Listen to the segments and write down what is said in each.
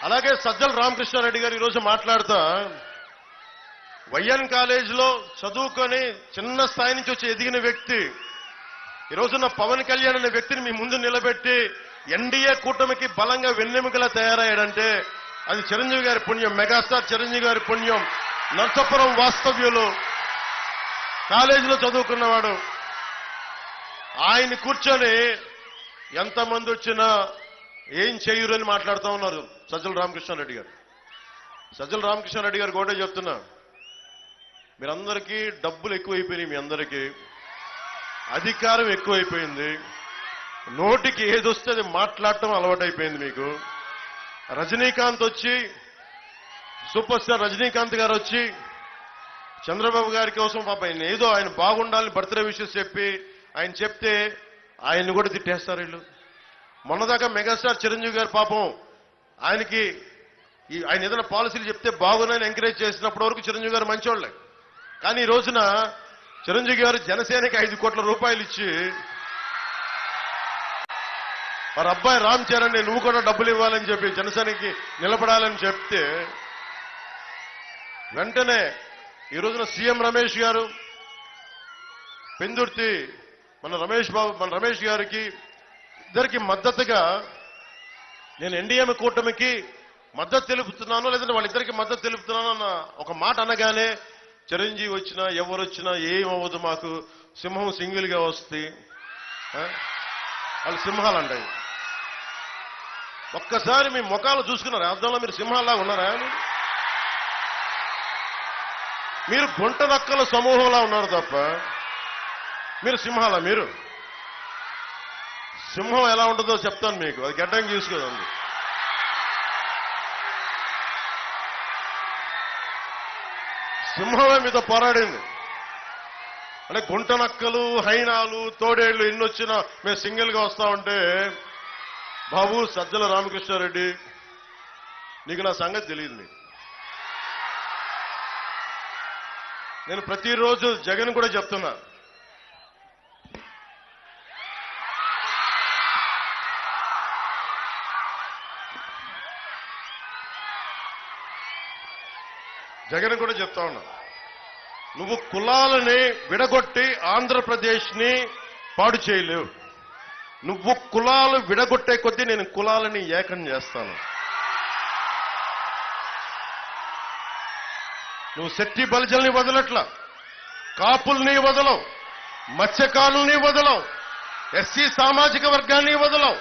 అలాగే సజ్జల రామకృష్ణారెడ్డి గారు ఈరోజు మాట్లాడుతా వైఎన్ కాలేజీలో చదువుకొని చిన్న స్థాయి నుంచి వచ్చి ఎదిగిన వ్యక్తి ఈ రోజున పవన్ కళ్యాణ్ అనే వ్యక్తిని మీ ముందు నిలబెట్టి ఎన్డీఏ కూటమికి బలంగా వెన్నెముకలా తయారయ్యాడంటే అది చిరంజీవి గారి పుణ్యం. మెగాస్టార్ చిరంజీవి గారి పుణ్యం. నర్సాపురం వాస్తవ్యులు, కాలేజీలో చదువుకున్నవాడు. ఆయన కూర్చొని ఎంతమంది వచ్చినా ఏం చేయరు అని మాట్లాడుతూ ఉన్నారు సజ్జల రామకృష్ణారెడ్డి గారు. సజ్జల రామకృష్ణారెడ్డి గారు కూడా చెప్తున్నా, మీరందరికీ డబ్బులు ఎక్కువైపోయినాయి, మీ అందరికీ అధికారం ఎక్కువైపోయింది, నోటికి ఏదొస్తే అది మాట్లాడటం అలవాటైపోయింది మీకు. రజనీకాంత్ వచ్చి, సూపర్ స్టార్ రజనీకాంత్ గారు వచ్చి చంద్రబాబు గారి కోసం పాప ఆయన ఏదో ఆయన బాగుండాలని బర్త్డే విషెస్ చెప్పి ఆయన చెప్తే ఆయన్ని కూడా తిట్టేస్తారు వీళ్ళు. మొన్నదాకా మెగాస్టార్ చిరంజీవి గారు పాపం ఆయనకి ఆయన ఏదైనా పాలసీలు చెప్తే బాగున్నాయని ఎంకరేజ్ చేసినప్పటి వరకు చిరంజీవి గారు మంచోళ్లే. కానీ ఈ రోజున చిరంజీవి గారు జనసేనకి 5 కోట్ల రూపాయలు ఇచ్చి వారి అబ్బాయి రామ్ చరణ్ నువ్వు కూడా డబ్బులు ఇవ్వాలని చెప్పి జనసేనకి నిలబడాలని చెప్తే వెంటనే ఈ రోజున సీఎం రమేష్ గారు పెందుర్తి మన రమేష్ గారికి ఇద్దరికి మద్దతుగా నేను ఎన్డీఏ కూటమికి మద్దతు తెలుపుతున్నాను, లేదంటే వాళ్ళిద్దరికి మద్దతు తెలుపుతున్నాను అన్న ఒక మాట అనగానే చిరంజీవి వచ్చినా ఎవరు వచ్చినా ఏమవ్వదు, మాకు సింహం సింగిల్ గా వస్తే వాళ్ళు సింహాలు అంటాయి. ఒక్కసారి మీ ముఖాలు చూసుకున్నారు, అర్థంలో మీరు సింహాల్లాగా ఉన్నారా? మీరు గుంట నక్కల సమూహంలా ఉన్నారు తప్ప మీరు సింహాలా? మీరు సింహం ఎలా ఉంటుందో చెప్తాను మీకు, అది గడ్డం చూసుకోదండి. సింహమే మీతో పోరాడింది. అంటే గుంట నక్కలు, హైనాలు, తోడేళ్లు ఎన్ని వచ్చినా మేము సింగిల్ గా వస్తా ఉంటే, బాబు సజ్జల రామకృష్ణారెడ్డి నీకు నా సంగతి తెలియదు. నీకు నేను ప్రతిరోజు జగన్ కూడా చెప్తున్నా, జగన్ కూడా చెప్తా ఉన్నా, నువ్వు కులాలని విడగొట్టి ఆంధ్రప్రదేశ్ ని పాడు చేయలేవు. నువ్వు కులాలు విడగొట్టే కొద్దీ నేను కులాలని ఏకం చేస్తాను. నువ్వు శెట్టి బలిజల్ని వదలట్లా, కాపుల్ని వదలవు, మత్స్యకారుల్ని వదలవు, ఎస్సీ సామాజిక వర్గాన్ని వదలవు,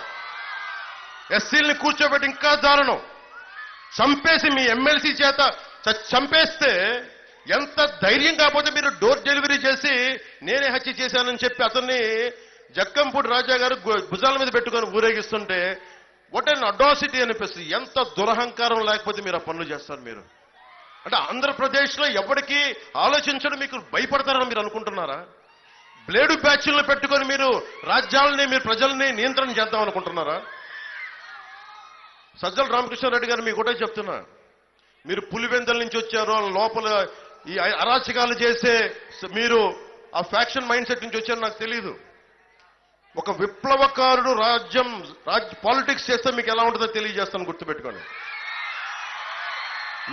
ఎస్సీల్ని కూర్చోబెట్టి ఇంకా దారుణం చంపేసి మీ ఎమ్మెల్సీ చేత చంపేస్తే ఎంత ధైర్యం కాకపోతే మీరు డోర్ డెలివరీ చేసి నేనే హత్య చేశానని చెప్పి అతన్ని జక్కంపూడి రాజా గారు భుజాల మీద పెట్టుకొని ఊరేగిస్తుంటే వాట్ అన్ అడాసిటీ అనిపిస్తుంది. ఎంత దురహంకారం లేకపోతే మీరు ఆ పనులు చేస్తారు. మీరు అంటే ఆంధ్రప్రదేశ్లో ఎవరికి ఆలోచించడం మీకు భయపడతారని మీరు అనుకుంటున్నారా? బ్లేడు బ్యాచ్లను పెట్టుకొని మీరు రాజ్యాలని, మీరు ప్రజల్ని నియంత్రణ చేద్దాం అనుకుంటున్నారా? సజ్జల రామకృష్ణారెడ్డి గారు మీకు ఒకటే చెప్తున్నా, మీరు పులివెందల నుంచి వచ్చారు, లోపల ఈ అరాచకాలు చేసే మీరు ఆ ఫ్యాక్షన్ మైండ్ సెట్ నుంచి వచ్చారు నాకు తెలియదు. ఒక విప్లవకారుడు పాలిటిక్స్ చేస్తే మీకు ఎలా ఉంటుందో తెలియజేస్తాను, గుర్తుపెట్టుకోండి.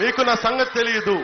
మీకు నా సంగతి తెలియదు.